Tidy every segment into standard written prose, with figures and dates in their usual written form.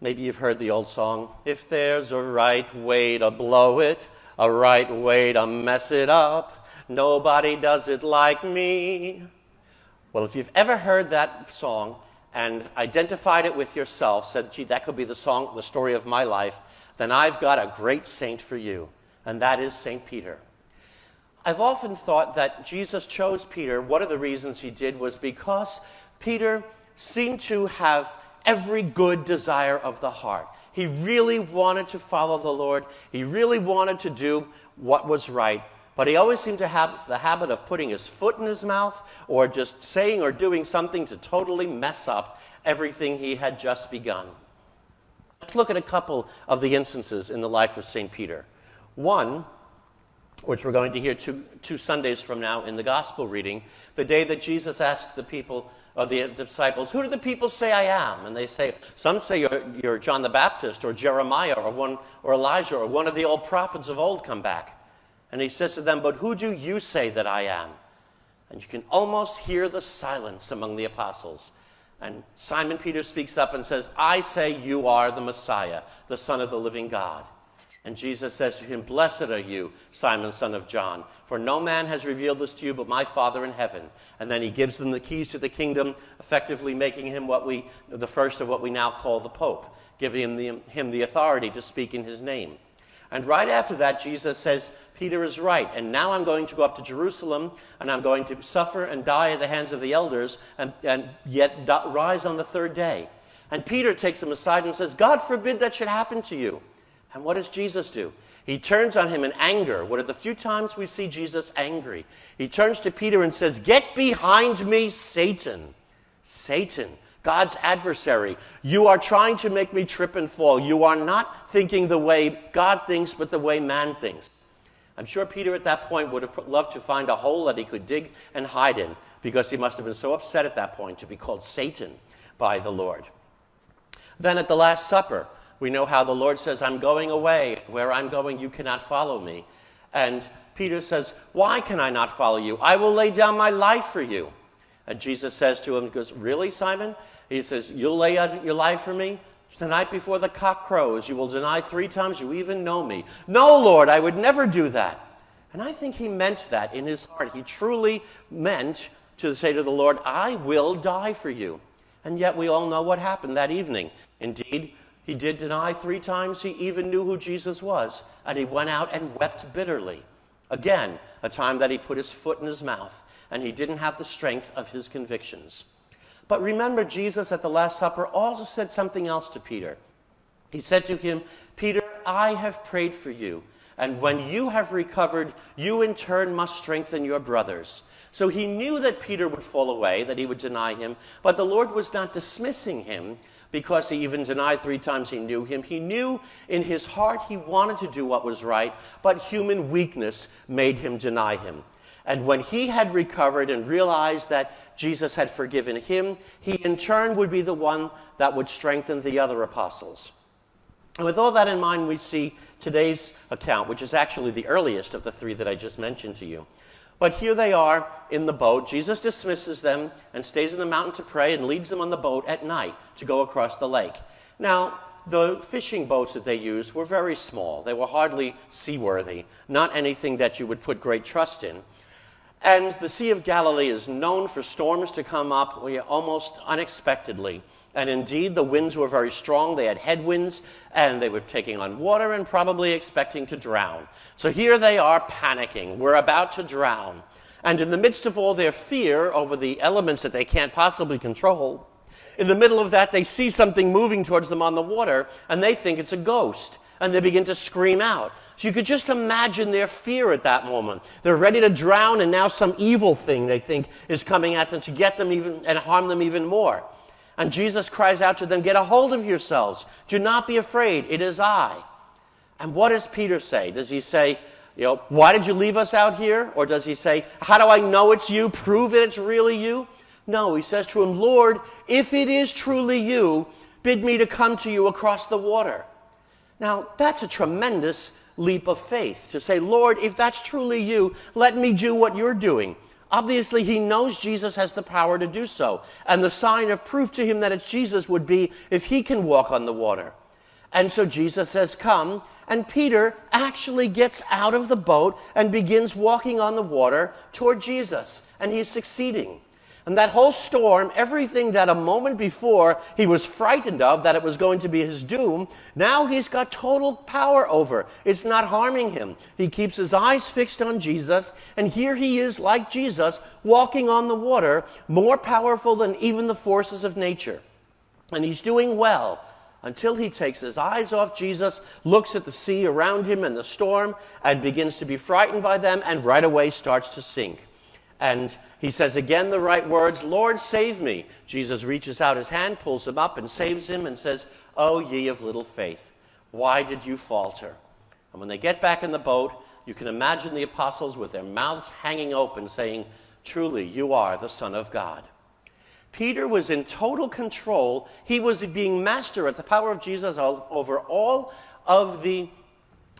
Maybe you've heard the old song, if there's a right way to blow it, a right way to mess it up, nobody does it like me. Well, if you've ever heard that song and identified it with yourself, said, gee, that could be the story of my life, then I've got a great saint for you, and that is St. Peter. I've often thought that Jesus chose Peter. One of the reasons he did was because Peter seemed to have every good desire of the heart. He really wanted to follow the Lord. He really wanted to do what was right. But he always seemed to have the habit of putting his foot in his mouth or just saying or doing something to totally mess up everything he had just begun. Let's look at a couple of the instances in the life of St. Peter. One, which we're going to hear two Sundays from now in the Gospel reading, the day that Jesus asked the people, or the disciples, who do the people say I am? And they say, some say you're John the Baptist, or Jeremiah, or Elijah, or one of the old prophets of old come back. And he says to them, but who do you say that I am? And you can almost hear the silence among the apostles. And Simon Peter speaks up and says, I say you are the Messiah, the Son of the living God. And Jesus says to him, blessed are you, Simon, son of John, for no man has revealed this to you but my Father in heaven. And then he gives them the keys to the kingdom, effectively making him the first of what we now call the Pope, giving him the authority to speak in his name. And right after that, Jesus says, Peter is right, and now I'm going to go up to Jerusalem, and I'm going to suffer and die at the hands of the elders, and yet rise on the third day. And Peter takes him aside and says, God forbid that should happen to you. And what does Jesus do? He turns on him in anger. One of the few times we see Jesus angry. He turns to Peter and says, get behind me, Satan. Satan, God's adversary. You are trying to make me trip and fall. You are not thinking the way God thinks, but the way man thinks. I'm sure Peter at that point would have loved to find a hole that he could dig and hide in, because he must have been so upset at that point to be called Satan by the Lord. Then at the Last Supper, we know how the Lord says, I'm going away. Where I'm going, you cannot follow me. And Peter says, why can I not follow you? I will lay down my life for you. And Jesus says to him, he goes, really, Simon? He says, you'll lay out your life for me? Tonight before the cock crows, you will deny 3 times you even know me. No, Lord, I would never do that. And I think he meant that in his heart. He truly meant to say to the Lord, I will die for you. And yet we all know what happened that evening. Indeed, he did deny 3 times he even knew who Jesus was. And he went out and wept bitterly. Again, a time that he put his foot in his mouth, and he didn't have the strength of his convictions. But remember, Jesus at the Last Supper also said something else to Peter. He said to him, Peter, I have prayed for you, and when you have recovered, you in turn must strengthen your brothers. So he knew that Peter would fall away, that he would deny him, but the Lord was not dismissing him because he even denied 3 times he knew him. He knew in his heart he wanted to do what was right, but human weakness made him deny him. And when he had recovered and realized that Jesus had forgiven him, he in turn would be the one that would strengthen the other apostles. And with all that in mind, we see today's account, which is actually the earliest of the 3 that I just mentioned to you. But here they are in the boat. Jesus dismisses them and stays in the mountain to pray and leads them on the boat at night to go across the lake. Now, the fishing boats that they used were very small. They were hardly seaworthy, not anything that you would put great trust in. And the Sea of Galilee is known for storms to come up almost unexpectedly. And indeed, the winds were very strong. They had headwinds, and they were taking on water and probably expecting to drown. So here they are panicking. We're about to drown. And in the midst of all their fear over the elements that they can't possibly control, in the middle of that, they see something moving towards them on the water, and they think it's a ghost. And they begin to scream out. So you could just imagine their fear at that moment. They're ready to drown, and now some evil thing they think is coming at them to get them even and harm them even more. And Jesus cries out to them, get a hold of yourselves. Do not be afraid. It is I. And what does Peter say? Does he say, why did you leave us out here? Or does he say, how do I know it's you? Prove that it's really you? No, he says to him, Lord, if it is truly you, bid me to come to you across the water. Now, that's a tremendous leap of faith to say, Lord, if that's truly you, let me do what you're doing. Obviously, he knows Jesus has the power to do so. And the sign of proof to him that it's Jesus would be if he can walk on the water. And so Jesus says, come. And Peter actually gets out of the boat and begins walking on the water toward Jesus. And he's succeeding. And that whole storm, everything that a moment before he was frightened of, that it was going to be his doom, now he's got total power over. It's not harming him. He keeps his eyes fixed on Jesus, and here he is, like Jesus, walking on the water, more powerful than even the forces of nature. And he's doing well until he takes his eyes off Jesus, looks at the sea around him and the storm, and begins to be frightened by them, and right away starts to sink. And he says again the right words, Lord, save me. Jesus reaches out his hand, pulls him up, and saves him and says, O ye of little faith, why did you falter? And when they get back in the boat, you can imagine the apostles with their mouths hanging open saying, truly, you are the Son of God. Peter was in total control. He was being master at the power of Jesus over all of the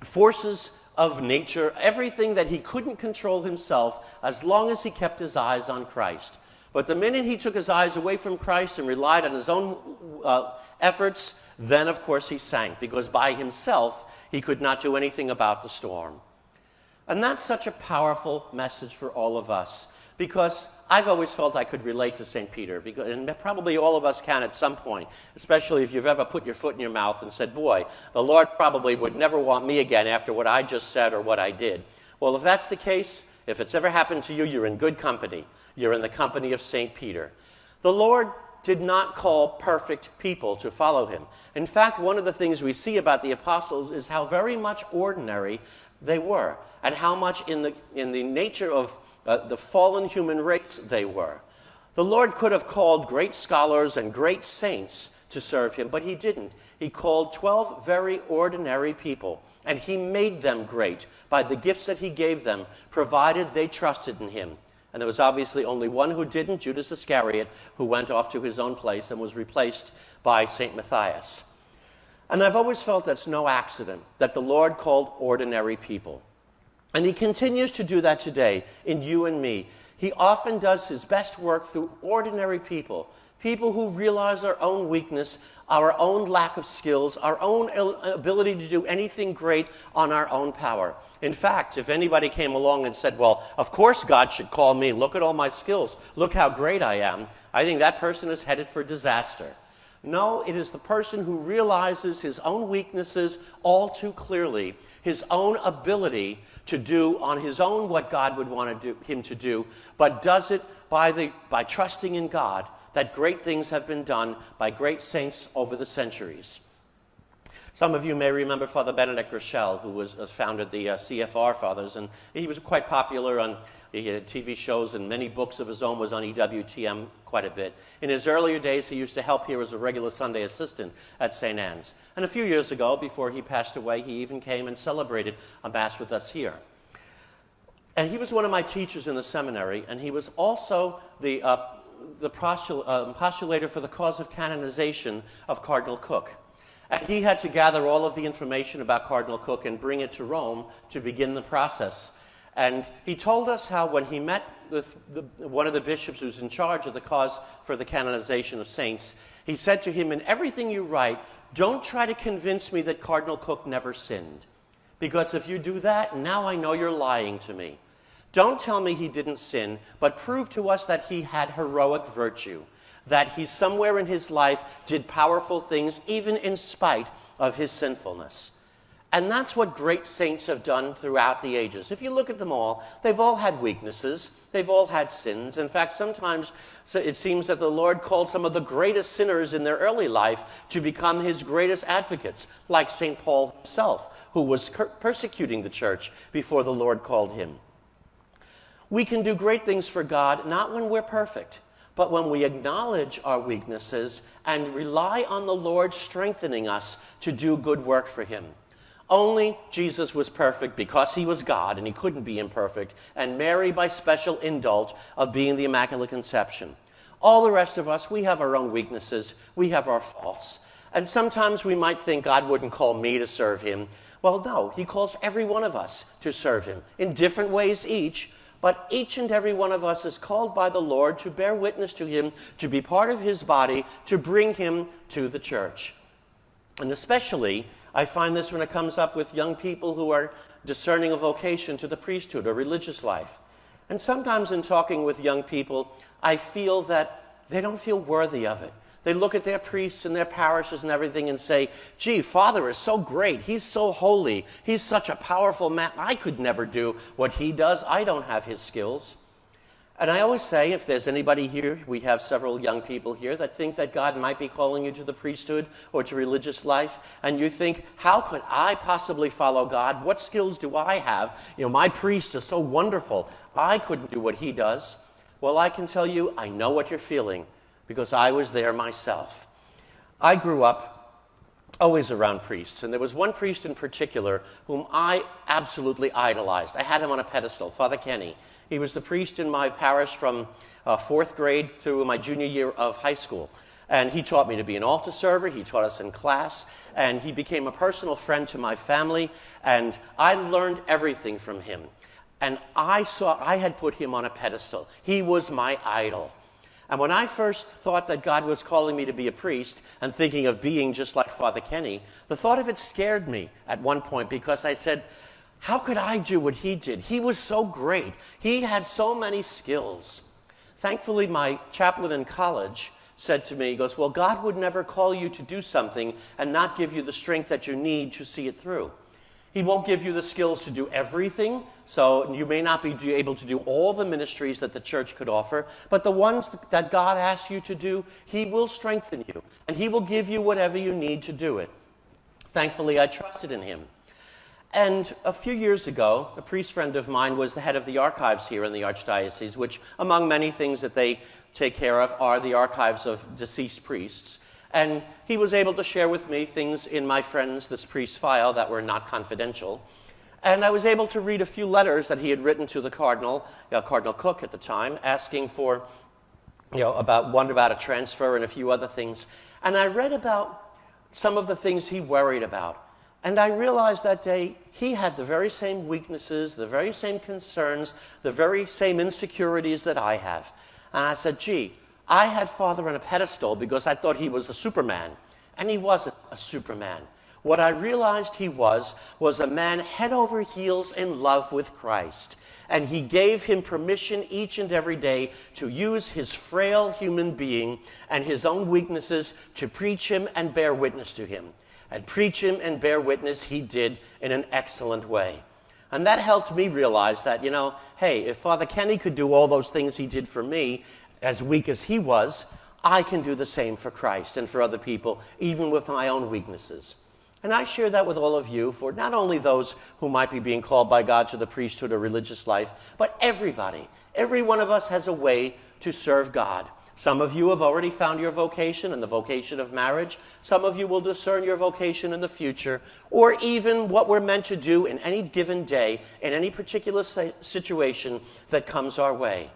forces of nature, everything that he couldn't control himself, as long as he kept his eyes on Christ. But the minute he took his eyes away from Christ and relied on his own efforts, then of course he sank, because by himself he could not do anything about the storm. And that's such a powerful message for all of us, because I've always felt I could relate to St. Peter, and probably all of us can at some point, especially if you've ever put your foot in your mouth and said, boy, the Lord probably would never want me again after what I just said or what I did. Well, if that's the case, if it's ever happened to you, you're in good company. You're in the company of St. Peter. The Lord did not call perfect people to follow him. In fact, one of the things we see about the apostles is how very much ordinary they were, and how much in the nature of the fallen human race they were. The Lord could have called great scholars and great saints to serve him, but he didn't. He called 12 very ordinary people, and he made them great by the gifts that he gave them, provided they trusted in him. And there was obviously only one who didn't, Judas Iscariot, who went off to his own place and was replaced by St. Matthias. And I've always felt that's no accident, that the Lord called ordinary people. And he continues to do that today in you and me. He often does his best work through ordinary people, people who realize our own weakness, our own lack of skills, our own ability to do anything great on our own power. In fact, if anybody came along and said, well, of course God should call me, look at all my skills, look how great I am, I think that person is headed for disaster. No, it is the person who realizes his own weaknesses all too clearly, his own ability to do on his own what God would want him to do, but does it by trusting in God that great things have been done by great saints over the centuries. Some of you may remember Father Benedict Groeschel, who founded the CFR Fathers, and he was quite popular on TV shows, and many books of his own, was on EWTN quite a bit. In his earlier days, he used to help here as a regular Sunday assistant at St. Anne's. And a few years ago, before he passed away, he even came and celebrated a Mass with us here. And he was one of my teachers in the seminary, and he was also the postulator for the cause of canonization of Cardinal Cook. And he had to gather all of the information about Cardinal Cook and bring it to Rome to begin the process. And he told us how when he met with one of the bishops who's in charge of the cause for the canonization of saints, he said to him, in everything you write, don't try to convince me that Cardinal Cook never sinned. Because if you do that, now I know you're lying to me. Don't tell me he didn't sin, but prove to us that he had heroic virtue, that he somewhere in his life did powerful things even in spite of his sinfulness. And that's what great saints have done throughout the ages. If you look at them all, they've all had weaknesses. They've all had sins. In fact, sometimes it seems that the Lord called some of the greatest sinners in their early life to become his greatest advocates, like St. Paul himself, who was persecuting the church before the Lord called him. We can do great things for God, not when we're perfect, but when we acknowledge our weaknesses and rely on the Lord strengthening us to do good work for him. Only Jesus was perfect because he was God and he couldn't be imperfect, and Mary by special indult of being the Immaculate Conception. All the rest of us, we have our own weaknesses, we have our faults. And sometimes we might think God wouldn't call me to serve him. Well, no, he calls every one of us to serve him in different ways each, But each and every one of us is called by the Lord to bear witness to him, to be part of his body, to bring him to the church. And especially, I find this when it comes up with young people who are discerning a vocation to the priesthood or religious life. And sometimes in talking with young people, I feel that they don't feel worthy of it. They look at their priests and their parishes and everything and say, gee, Father is so great. He's so holy. He's such a powerful man. I could never do what he does. I don't have his skills. And I always say, if there's anybody here, we have several young people here that think that God might be calling you to the priesthood or to religious life, and you think, how could I possibly follow God? What skills do I have? My priest is so wonderful. I couldn't do what he does. Well, I can tell you, I know what you're feeling, because I was there myself. I grew up always around priests, and there was one priest in particular whom I absolutely idolized. I had him on a pedestal, Father Kenny. He was the priest in my parish from 4th grade through my junior year of high school. And he taught me to be an altar server, he taught us in class, and he became a personal friend to my family, and I learned everything from him. And I had put him on a pedestal. He was my idol. And when I first thought that God was calling me to be a priest and thinking of being just like Father Kenny, the thought of it scared me at one point, because I said, how could I do what he did? He was so great. He had so many skills. Thankfully, my chaplain in college said to me, he goes, well, God would never call you to do something and not give you the strength that you need to see it through. He won't give you the skills to do everything, so you may not be able to do all the ministries that the church could offer, but the ones that God asks you to do, he will strengthen you, and he will give you whatever you need to do it. Thankfully, I trusted in him. And a few years ago, a priest friend of mine was the head of the archives here in the Archdiocese, which, among many things that they take care of, are the archives of deceased priests. And he was able to share with me things in my friend's, this priest's file, that were not confidential. And I was able to read a few letters that he had written to the Cardinal, Cardinal Cook at the time, asking for, about a transfer and a few other things. And I read about some of the things he worried about. And I realized that day he had the very same weaknesses, the very same concerns, the very same insecurities that I have. And I said, gee, I had Father on a pedestal because I thought he was a Superman. And he wasn't a Superman. What I realized he was a man head over heels in love with Christ. And he gave him permission each and every day to use his frail human being and his own weaknesses to preach him and bear witness to him. And preach him and bear witness he did in an excellent way. And that helped me realize that, hey, if Father Kenny could do all those things he did for me, as weak as he was, I can do the same for Christ and for other people, even with my own weaknesses. And I share that with all of you, for not only those who might be being called by God to the priesthood or religious life, but everybody. Every one of us has a way to serve God. Some of you have already found your vocation and the vocation of marriage. Some of you will discern your vocation in the future, or even what we're meant to do in any given day, in any particular situation that comes our way.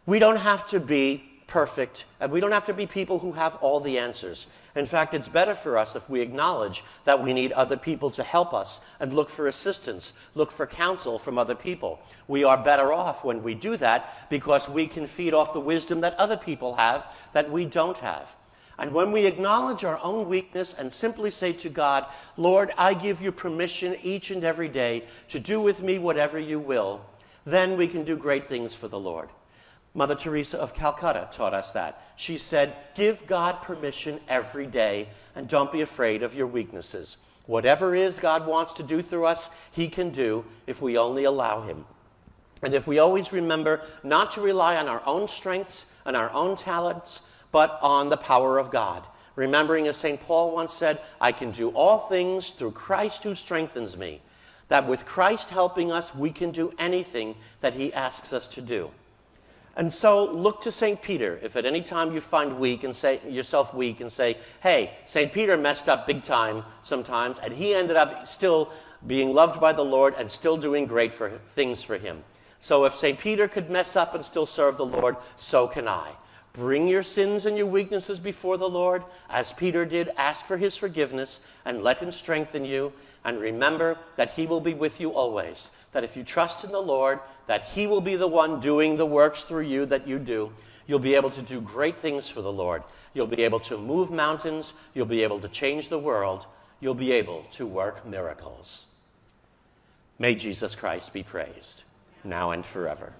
We don't have to be perfect, and we don't have to be people who have all the answers. In fact, it's better for us if we acknowledge that we need other people to help us and look for assistance, look for counsel from other people. We are better off when we do that because we can feed off the wisdom that other people have that we don't have. And when we acknowledge our own weakness and simply say to God, Lord, I give you permission each and every day to do with me whatever you will, then we can do great things for the Lord. Mother Teresa of Calcutta taught us that. She said, give God permission every day and don't be afraid of your weaknesses. Whatever it is God wants to do through us, he can do if we only allow him. And if we always remember not to rely on our own strengths and our own talents, but on the power of God. Remembering, as St. Paul once said, I can do all things through Christ who strengthens me. That with Christ helping us, we can do anything that he asks us to do. And so look to St. Peter if at any time you find yourself weak and say, hey, St. Peter messed up big time sometimes, and he ended up still being loved by the Lord and still doing great things for him. So if St. Peter could mess up and still serve the Lord, so can I. Bring your sins and your weaknesses before the Lord, as Peter did. Ask for his forgiveness and let him strengthen you. And remember that he will be with you always. That if you trust in the Lord, that he will be the one doing the works through you that you do. You'll be able to do great things for the Lord. You'll be able to move mountains. You'll be able to change the world. You'll be able to work miracles. May Jesus Christ be praised, now and forever.